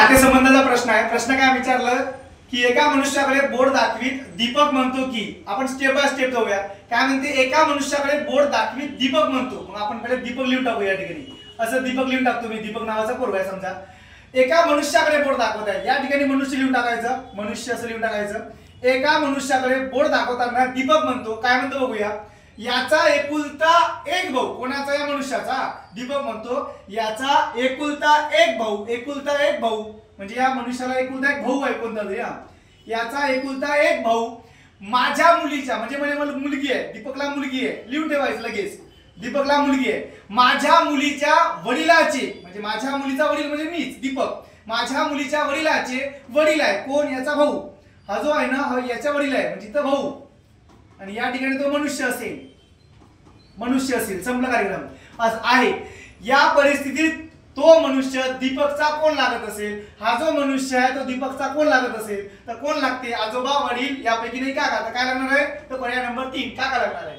नातेसंबंधाचा प्रश्न आहे। प्रश्न काय विचारलं की एका मनुष्याकडे बोट दाखवीत दीपक म्हणतो की, आपण स्टेप बाय स्टेप जाऊया। काय म्हणते, एका मनुष्याकडे बोट दाखवीत दीपक म्हणतो, मग आपण पहिले दीपक लिहून टाकू। या ठिकाणी असं दीपक लिहून टाकतो मी, दीपक नावाचा पोरगा आहे समजा। एका मनुष्याकडे बोट दाखवत आहे, या ठिकाणी मनुष्य लिहून टाकायचं, मनुष्य असं लिहून टाकायचं। एका मनुष्याकडे बोट दाखवताना दीपक म्हणतो, काय म्हणतो बघूया, याचा एकुलता एक भाऊ, कोणाचा, या मनुष्याचा। दीपक म्हणतो याचा एकुलता एक भाऊ, एकुलता एक भाऊ म्हणजे या मनुष्याला एकुलता एक भाऊ आहे कोणता तरी, याचा एकुलता एक भाऊ माझ्या मुलीच्या, म्हणजे मला मुलगी आहे, दीपकला मुलगी आहे, लिहून ठेवायचं लगेच, दीपकला मुलगी आहे, माझ्या मुलीच्या वडिलाचे, म्हणजे माझ्या मुलीचा वडील म्हणजे मीच दीपक, माझ्या मुलीच्या वडिलाचे वडील आहे कोण, याचा भाऊ, हा जो आहे ना हा याचा वडील आहे म्हणजे तो भाऊ, आणि या ठिकाणी तो मनुष्य असेल, मनुष्य असेल, संपला कार्यक्रम आहे। या परिस्थितीत तो मनुष्य दीपकचा कोण लागत असेल, हा जो मनुष्य आहे तो दीपकचा कोण लागत असेल, तर कोण लागते, आजोबा वडील यापैकी नाही काका, तर काय लागणार आहे, तर पर्याय नंबर 3 काका लागणार आहे।